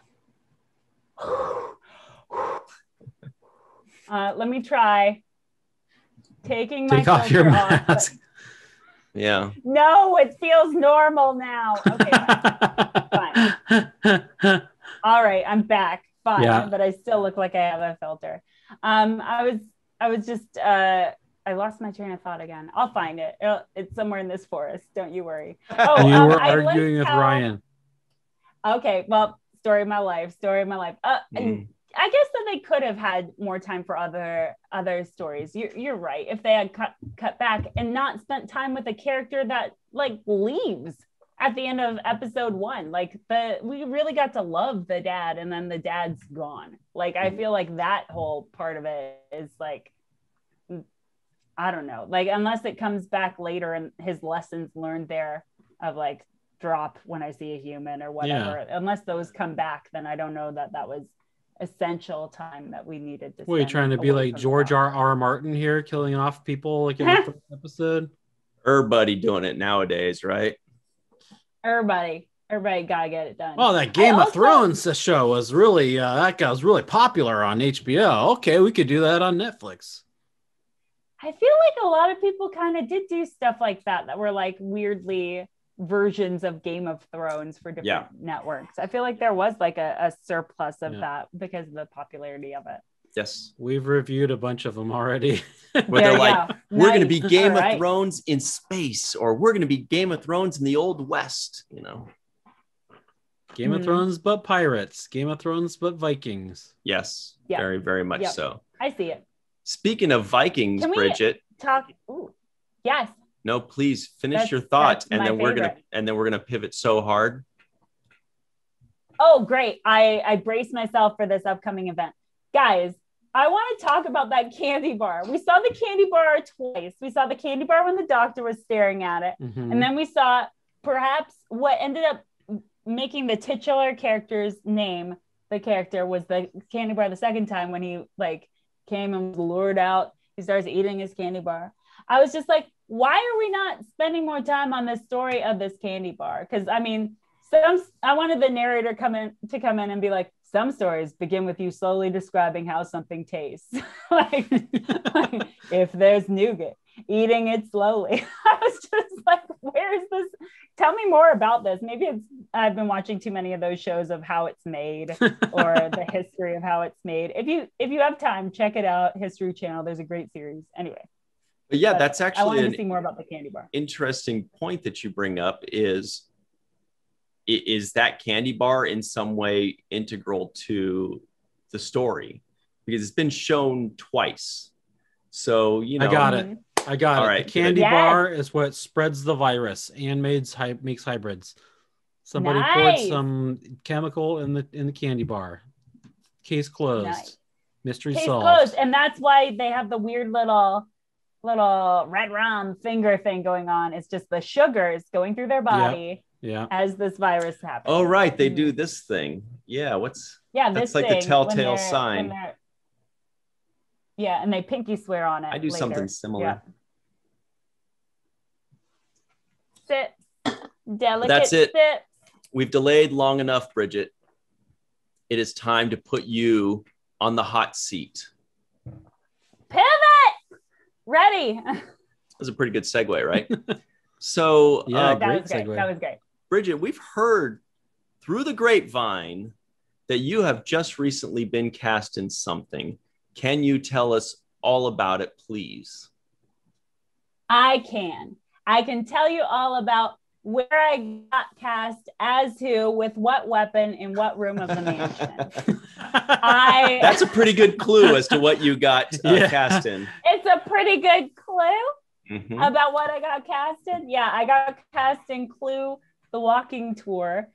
Let me try taking my Take off your filter off, mask. Yeah. No, it feels normal now. Okay, fine. All right, I'm back. Fine, Yeah. but I still look like I have a filter. I was just I lost my train of thought again. I'll find it. It's somewhere in this forest. Don't you worry. Oh, You were I arguing liked with how- Ryan. Okay, well, story of my life. And I guess that they could have had more time for other stories. You're right. If they had cut back and not spent time with a character that like leaves at the end of episode 1, like we really got to love the dad, and then the dad's gone. Like I feel like that whole part of it is like, I don't know, like unless it comes back later and his lessons learned there of like drop when I see a human or whatever. Unless those come back, then I don't know that was essential time that we needed to. What are you trying to be like George R.R. Martin here, killing off people like in the first episode? Everybody doing it nowadays, right? Everybody gotta get it done. Oh, that Game of Thrones show was really that guy was really popular on HBO. Okay, we could do that on Netflix. I feel like a lot of people kind of did do stuff like that were like weirdly versions of Game of Thrones for different networks. I feel like there was like a surplus of that because of the popularity of it. Yes. We've reviewed a bunch of them already. Where they're like, we're going to be Game of Thrones in space, or we're going to be Game of Thrones in the Old West, you know. Game of Thrones, but pirates. Game of Thrones, but Vikings. Yes. Yep. Very, very much so. I see it. Speaking of Vikings, Bridget. Talk. Ooh, yes. No, please finish your thought, and then we're gonna pivot so hard. Oh, great! I braced myself for this upcoming event, guys. I want to talk about that candy bar. We saw the candy bar twice. We saw the candy bar when the doctor was staring at it, and then we saw perhaps what ended up making the titular character's name. The character was the candy bar the second time when he like came and was lured out. He starts eating his candy bar. I was just like, why are we not spending more time on the story of this candy bar? Because I mean, I wanted the narrator to come in and be like, some stories begin with you slowly describing how something tastes. like if there's nougat, eating it slowly. I was just like, where is this? Tell me more about this. Maybe I've been watching too many of those shows of how it's made or the history of how it's made. If you have time, check it out. History Channel. There's a great series. Anyway. But yeah, that's actually I wanted to see more about the candy bar. Interesting point that you bring up is that candy bar in some way integral to the story? Because it's been shown twice. So, you know. I got it. All right. The candy bar is what spreads the virus and makes hybrids. Somebody poured some chemical in the candy bar. Case closed. Nice. Mystery solved. Case closed. And that's why they have the weird little red rum finger thing going on. It's just the sugars going through their body as this virus happens. Oh, right. They do this thing. Yeah. That's like the telltale sign. And they pinky swear on it. I do something similar. Sit. Delicate. That's it. Sit. We've delayed long enough, Bridget. It is time to put you on the hot seat. Pivot. Ready. That was a pretty good segue, right? So that was great. Bridget, we've heard through the grapevine that you have just recently been cast in something. Can you tell us all about it, please? I can tell you all about where I got cast as who, with what weapon, in what room of the mansion. That's a pretty good clue as to what you got cast in. It's a pretty good clue about what I got cast in. Yeah, I got cast in Clue, the walking tour,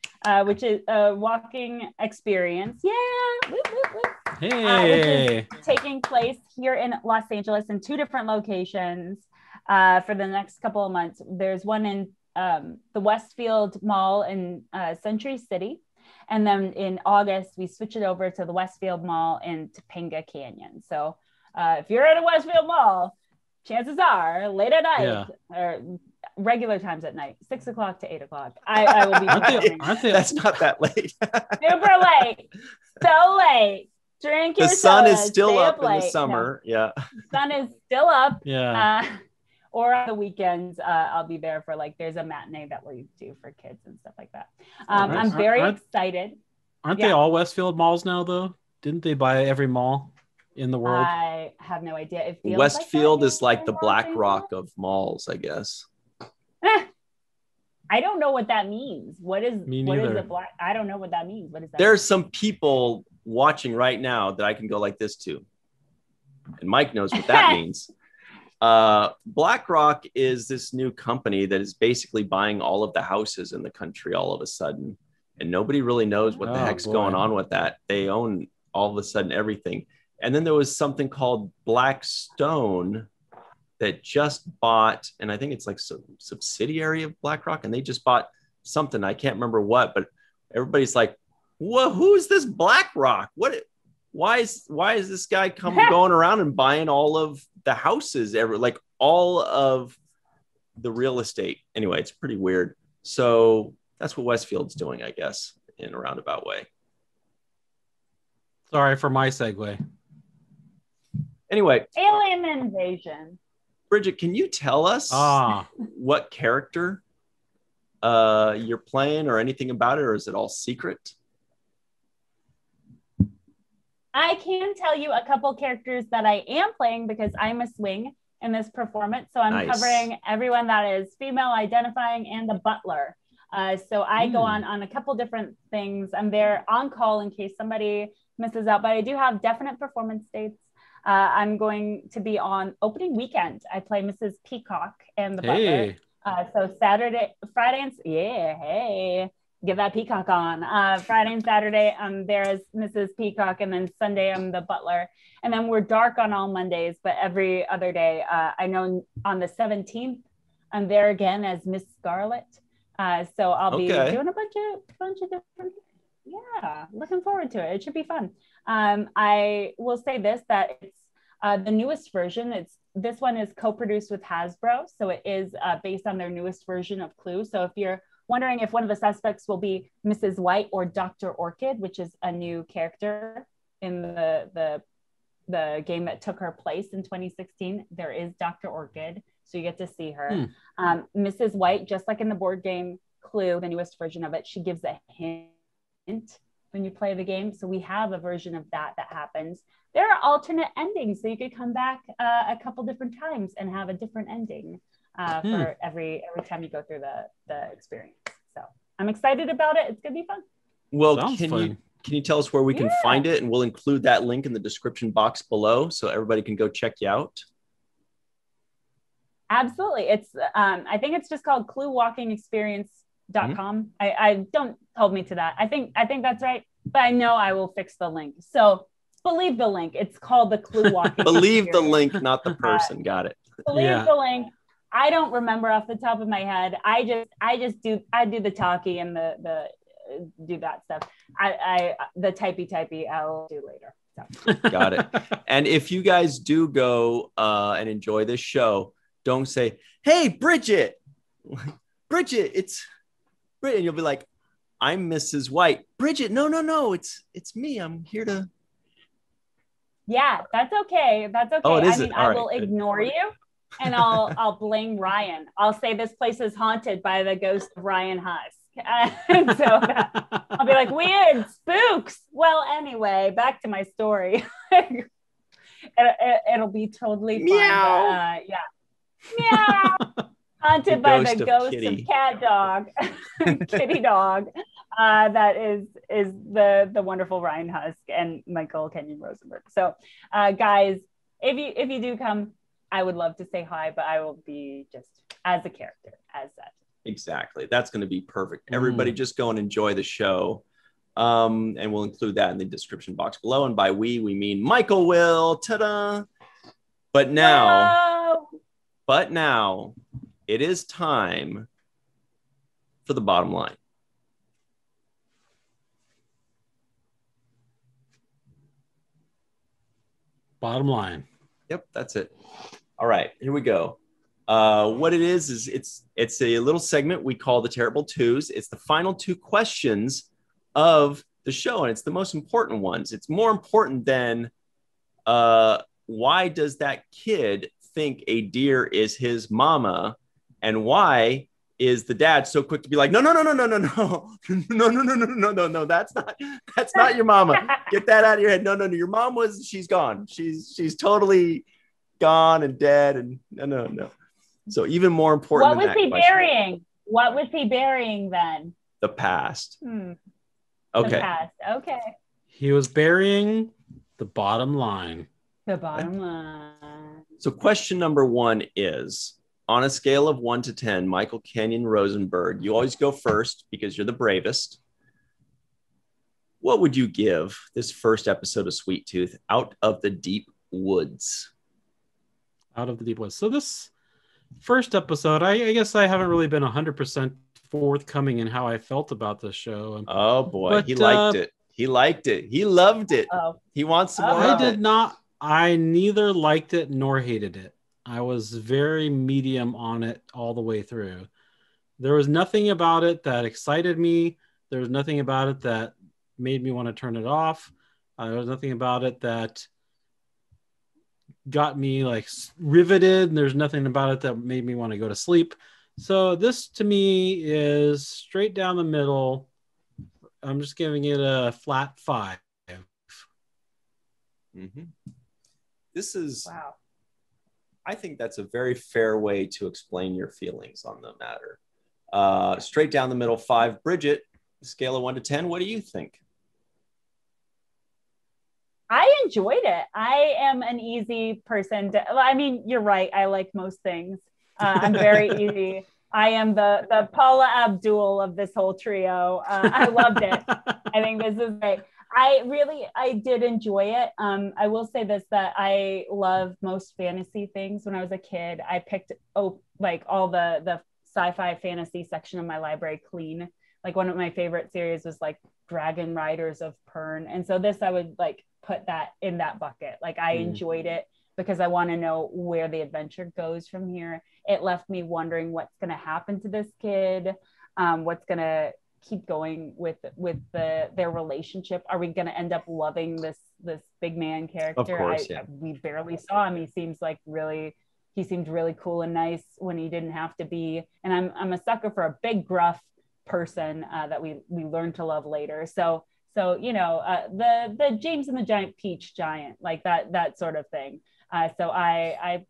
which is a walking experience. Yeah. Whoop, whoop, whoop. Hey. Which is taking place here in Los Angeles in 2 different locations for the next couple of months. There's one in the Westfield Mall in Century City. And then in August, we switch it over to the Westfield Mall in Topanga Canyon. So if you're at a Westfield Mall, chances are late at night or regular times at night, 6 o'clock to 8 o'clock, I will be. Aren't they? That's not that late. Super late. So late. Drink your The sun sodas, is still up in the late. summer. No. Yeah. The sun is still up. Yeah. Or on the weekends, I'll be there for there's a matinee that we do for kids and stuff like that. I'm very excited. Aren't they all Westfield malls now, though? Didn't they buy every mall in the world? I have no idea. It feels Westfield is like the BlackRock of malls, I guess. I don't know what that means. What is the black? I don't know what that means. What is that? There's some people watching right now that I can go like this to. And Mike knows what that means. BlackRock is this new company that is basically buying all of the houses in the country all of a sudden. And nobody really knows what the heck's going on with that. They own all of a sudden everything. And then there was something called Blackstone that just bought, and I think it's like some subsidiary of BlackRock, and they just bought something. I can't remember what, but everybody's like, "Whoa, who's this BlackRock? why is this guy going around and buying all of the houses like all of the real estate? Anyway, it's pretty weird. So that's what Westfield's doing, I guess, in a roundabout way. Sorry for my segue. Anyway, alien invasion. Bridget, can you tell us what character you're playing or anything about it, or is it all secret? I can tell you a couple characters that I am playing because I'm a swing in this performance. So I'm covering everyone that is female identifying and the butler. So I go on a couple different things. I'm there on call in case somebody misses out, but I do have definite performance dates. I'm going to be on opening weekend. I play Mrs. Peacock and the butler. So Friday, get that Peacock on. Friday and Saturday, I'm there as Mrs. Peacock, and then Sunday, I'm the butler. And then we're dark on all Mondays, but every other day, I know on the 17th, I'm there again as Miss Scarlet. So I'll be doing a bunch of different. Yeah, looking forward to it. It should be fun. I will say this, that it's the newest version. This one is co-produced with Hasbro. So it is based on their newest version of Clue. So if you're wondering if one of the suspects will be Mrs. White or Dr. Orchid, which is a new character in the game that took her place in 2016, there is Dr. Orchid. So you get to see her. Mrs. White, just like in the board game Clue, the newest version of it, she gives a hint when you play the game. So we have a version of that happens. There are alternate endings, so you could come back a couple different times and have a different ending for every time you go through the experience. So I'm excited about it. It's gonna be fun. Well, can you tell us where we can find it? And we'll include that link in the description box below so everybody can go check you out. Absolutely. It's I think it's just called cluewalkingexperience.com. I don't hold me to that. I think that's right, but I know I will fix the link. So believe the link. It's called the Clue Walking. Believe the link, not the person. Got it. Believe the link. I don't remember off the top of my head. I do the talkie and the do that stuff. The typey I'll do later. So. Got it. And if you guys do go and enjoy this show, don't say, "Hey, Bridget, it's Bridget." And you'll be like, "I'm Mrs. White." Bridget, no, it's me. I'm here to. Yeah, that's okay. That's okay. Oh, it is. I mean, I will ignore you, and I'll blame Ryan. I'll say this place is haunted by the ghost of Ryan Husk. And so I'll be like, weird spooks. Well, anyway, back to my story. It'll be totally fun. Meow. But, meow. Haunted by the ghost of cat dog, kitty dog. That is the wonderful Ryan Husk and Michael Kenyon Rosenberg. So, guys, if you do come, I would love to say hi, but I will be just as a character, as such. Exactly. That's going to be perfect. Everybody just go and enjoy the show. And we'll include that in the description box below. And by we mean Michael will. Ta-da! But now, it is time for the bottom line. Bottom line. Yep, that's it. All right, here we go. What it is it's a little segment we call the Terrible Twos. It's the final two questions of the show, and it's the most important ones. It's more important than why does that kid think a deer is his mama, and why is the dad so quick to be like, no, that's not your mama. Get that out of your head. No, your mom she's gone. She's totally gone and dead, and no. So even more important. What was he burying? What was he burying then? The past. Okay. The past. Okay. He was burying the bottom line. The bottom line. So question number one is, on a scale of 1 to 10, Michael Kenyon Rosenberg, you always go first because you're the bravest. What would you give this first episode of Sweet Tooth, Out of the Deep Woods? Out of the Deep Woods. So this first episode, I guess I haven't really been 100% forthcoming in how I felt about this show. Oh boy, he liked it. He liked it. He loved it. He wants some more. I did not. I neither liked it nor hated it. I was very medium on it all the way through. There was nothing about it that excited me. There was nothing about it that made me want to turn it off. There was nothing about it that got me like riveted. And there's nothing about it that made me want to go to sleep. So this to me is straight down the middle. I'm just giving it a flat 5. Mm-hmm. This is, wow. I think that's a very fair way to explain your feelings on the matter. Straight down the middle, 5. Bridget, scale of 1 to 10, what do you think? I enjoyed it. I am an easy person to, I mean, you're right. I like most things. I'm very easy. I am the Paula Abdul of this whole trio. I loved it. I think this is great. I did enjoy it. I will say this, that I love most fantasy things. When I was a kid, I picked like all the sci-fi fantasy section of my library clean. Like one of my favorite series was like Dragon Riders of Pern. And so this, I would like put that in that bucket. Like I enjoyed it because I want to know where the adventure goes from here. It left me wondering what's going to happen to this kid. What's going to keep going with their relationship. Are we going to end up loving this big man character? Of course, yeah. We barely saw him. He seemed really cool and nice when he didn't have to be. And I'm a sucker for a big gruff person that we learn to love later. So you know, the James and the Giant Peach Giant, like that sort of thing. So I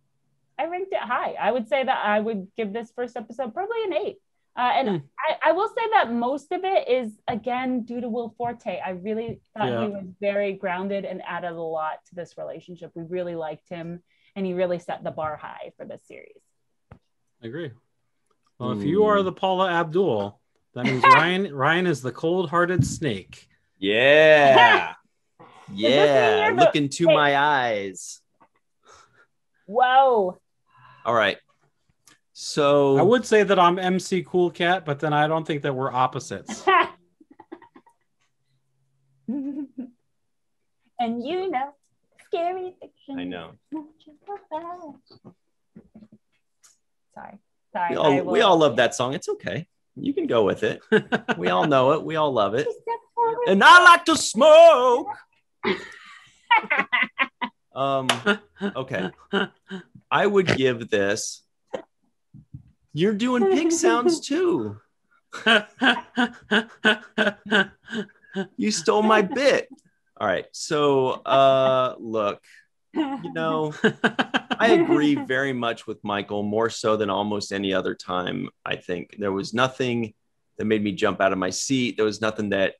ranked it high. I would say that I would give this first episode probably an 8. And I will say that most of it is, again, due to Will Forte. I really thought he was very grounded and added a lot to this relationship. We really liked him, and he really set the bar high for this series. I agree. Well, if you are the Paula Abdul, that means Ryan is the cold-hearted snake. Yeah. Yeah. Look into my eyes. Whoa. All right. So I would say that I'm MC Cool Cat, but then I don't think that we're opposites. And you know, scary fiction. I know. Sorry. We all love that song. It's okay. You can go with it. We all know it. We all love it. And I like to smoke. Okay. I would give this. You're doing pig sounds too. You stole my bit. All right. So look, you know, I agree very much with Michael, more so than almost any other time. I think there was nothing that made me jump out of my seat. There was nothing that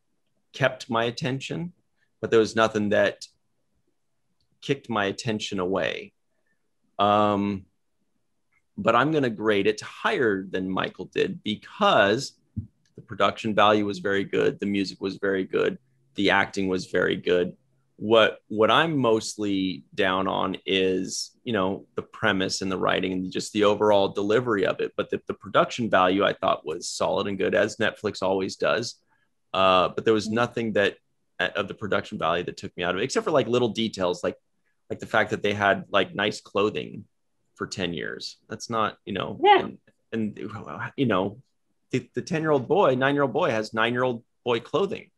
kept my attention, but there was nothing that kicked my attention away. But I'm going to grade it higher than Michael did because the production value was very good. The music was very good. The acting was very good. What I'm mostly down on is, you know, the premise and the writing and just the overall delivery of it. But the production value I thought was solid and good, as Netflix always does. But there was nothing that of the production value that took me out of it, except for like little details, like the fact that they had like nice clothing for 10 years. That's not, you know, and you know, the 10-year-old boy, 9-year-old boy has 9-year-old boy clothing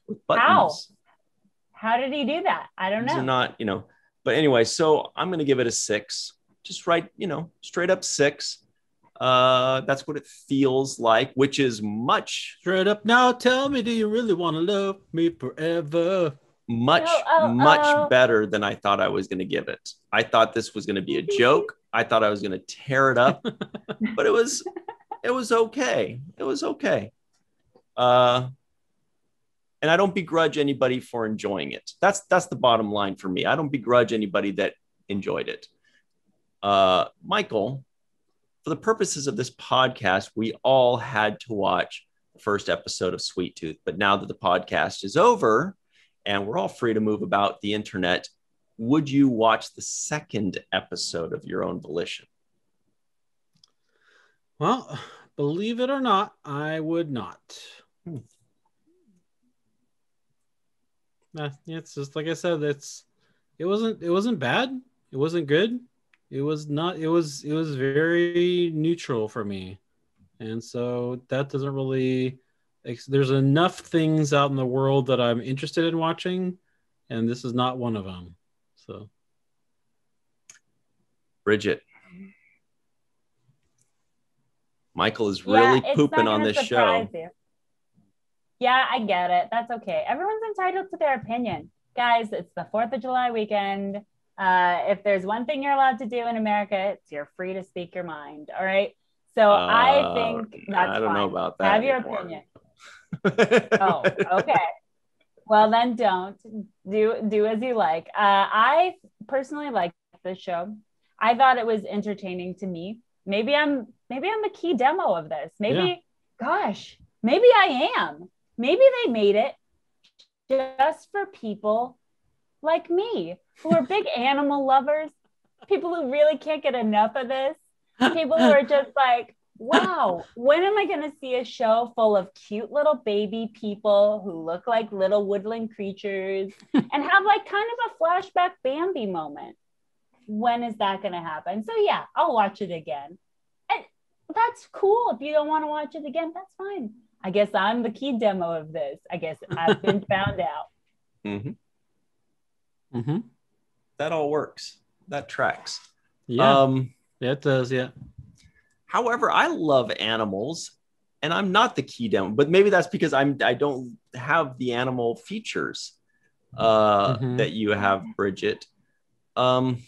with buttons. How did he do that? I don't know. Not, you know, but anyway, so I'm going to give it a 6, just right, you know, straight up 6. That's what it feels like, which is much straight up. Now tell me, do you really want to love me forever? Much better than I thought I was going to give it. I thought this was going to be a joke. I thought I was going to tear it up, but it was okay. It was okay. And I don't begrudge anybody for enjoying it. That's the bottom line for me. I don't begrudge anybody that enjoyed it. Michael, for the purposes of this podcast, we all had to watch the first episode of Sweet Tooth, but now that the podcast is over and we're all free to move about the internet, would you watch the second episode of your own volition? Well, believe it or not, I would not. It's just like I said. It wasn't bad. It wasn't good. It was not. It was very neutral for me, and so that doesn't really. There's enough things out in the world that I'm interested in watching, and this is not one of them. So, Bridget, Michael is really pooping on this show. You. Yeah, I get it. That's okay. Everyone's entitled to their opinion. Guys, it's the 4th of July weekend. If there's one thing you're allowed to do in America, it's you're free to speak your mind. All right. So I think that's I don't fine. know about that. Have your opinion. Oh, okay. Well, then don't do as you like. I personally like this show. I thought it was entertaining to me. Maybe I'm the key demo of this. Maybe I am. Maybe they made it just for people like me who are big animal lovers, people who really can't get enough of this, people who are just like, wow, when am I going to see a show full of cute little baby people who look like little woodland creatures and have like kind of a flashback Bambi moment? When is that going to happen? So yeah, I'll watch it again. And that's cool. If you don't want to watch it again, that's fine. I guess I'm the key demo of this. I guess I've been found out. Mm-hmm. Mm-hmm. That all works. That tracks. Yeah, it does. Yeah. However, I love animals, and I'm not the key demo, but maybe that's because I don't have the animal features that you have, Bridget. Boy,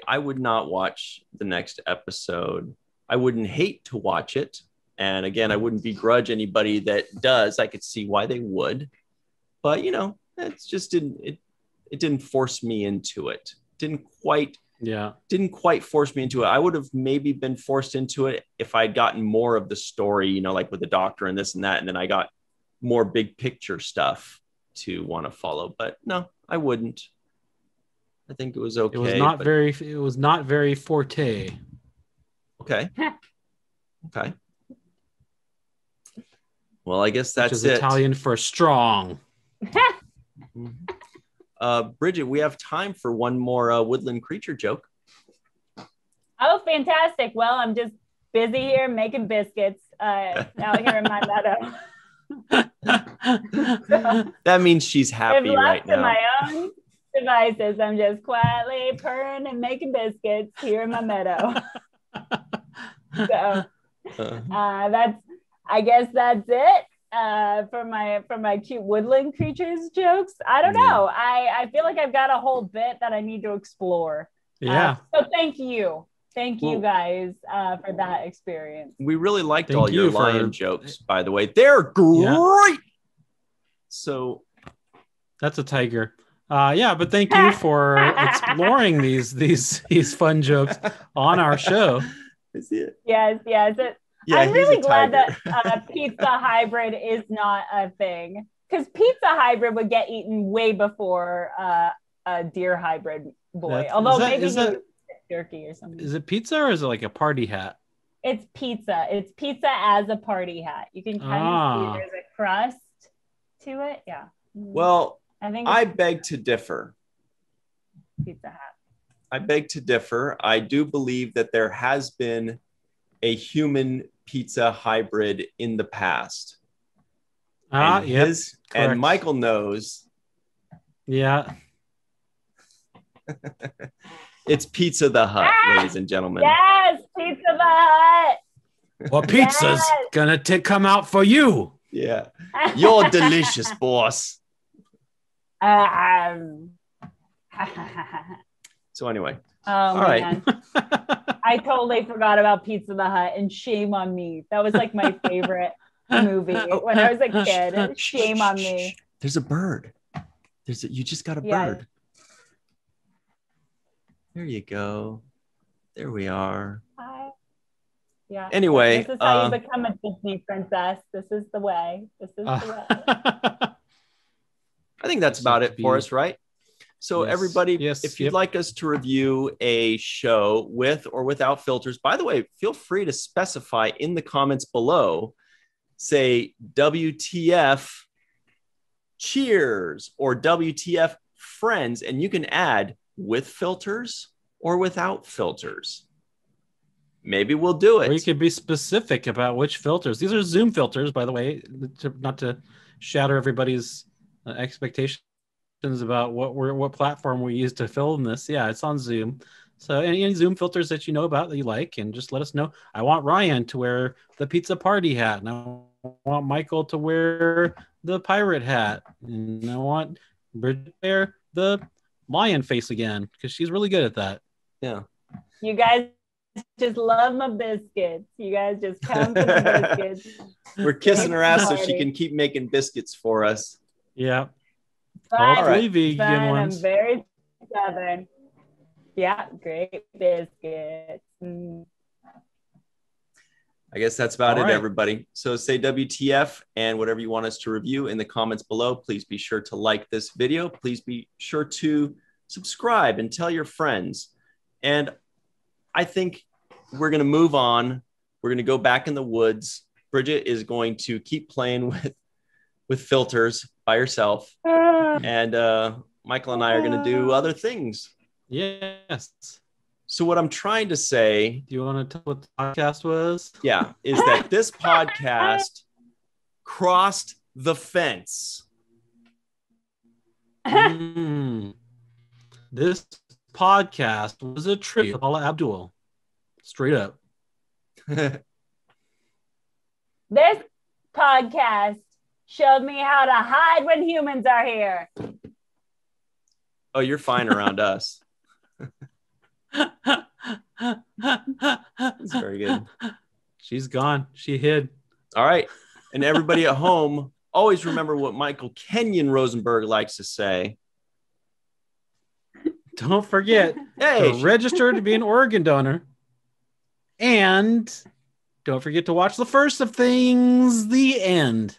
I would not watch the next episode. I wouldn't hate to watch it. And again, I wouldn't begrudge anybody that does. I could see why they would. But, it just didn't force me into it. Didn't quite force me into it. I would have maybe been forced into it if I'd gotten more of the story, like with the doctor and this and that. And then I got more big picture stuff to want to follow. But no, I wouldn't. I think it was okay. It was not very forte. Okay. Okay. Well, I guess that's it. Italian for strong. Bridget, we have time for one more woodland creature joke. Oh, fantastic. Well, I'm just busy here making biscuits out here in my meadow. That means she's happy right now. To my own devices, I'm just quietly purring and making biscuits here in my meadow. So I guess that's it for my cute woodland creatures jokes. I don't know. I feel like I've got a whole bit that I need to explore. Yeah. So thank you guys for that experience. We really liked all your lion jokes, by the way. They're great. Yeah. So that's a tiger. But thank you for exploring these fun jokes on our show. Yes. I'm really glad that pizza hybrid is not a thing, because pizza hybrid would get eaten way before a deer hybrid boy. Maybe jerky or something. Is it pizza or is it like a party hat? It's pizza. It's pizza as a party hat. You can kind of see there's a crust to it. Yeah. Well, I beg to differ. Pizza hat. I beg to differ. I do believe that there has been a human pizza hybrid in the past. And Michael knows. Yeah. It's Pizza the Hut, ladies and gentlemen. Yes, Pizza the Hut. Well, pizza's gonna come out for you. Yeah. You're delicious, boss. So anyway. All right. I totally forgot about Pizza the Hut, and shame on me. That was like my favorite movie when I was a kid. Shame on me. There's a bird. You just got a bird. There you go. There we are. Hi. Yeah. Anyway, this is how you become a Disney princess. This is the way. I think that's about it for us, right? So everybody, if you'd like us to review a show with or without filters, by the way, feel free to specify in the comments below, say WTF Cheers or WTF Friends, and you can add with filters or without filters. Maybe we'll do it. Or you could be specific about which filters. These are Zoom filters, by the way, not to shatter everybody's expectations about what platform we use to film this. Yeah, it's on Zoom. So any Zoom filters that you know about that you like, and just let us know. I want Ryan to wear the pizza party hat, and I want Michael to wear the pirate hat, and I want Bridget to wear the lion face again because she's really good at that. Yeah. You guys just love my biscuits. You guys just come for the biscuits. We're kissing her ass so she can keep making biscuits for us. Yeah. Hopefully vegan ones. I'm very stubborn. Yeah, great biscuits. I guess that's about All it, right. everybody. So say WTF and whatever you want us to review in the comments below. Please be sure to like this video. Please be sure to subscribe and tell your friends. And I think we're going to move on. We're going to go back in the woods. Bridget is going to keep playing with filters by herself. And Michael and I are going to do other things. Yes. So what I'm trying to say, Do you want to tell what the podcast was? yeah, is that this podcast crossed the fence. This podcast was a tribute to Paula Abdul. Straight up. This podcast showed me how to hide when humans are here. Oh, you're fine around us. That's very good. She's gone. She hid. All right. And everybody at home, always remember what Michael Kenyon Rosenberg likes to say. Don't forget Hey, to register to be an organ donor. And don't forget to watch the first of things, the end.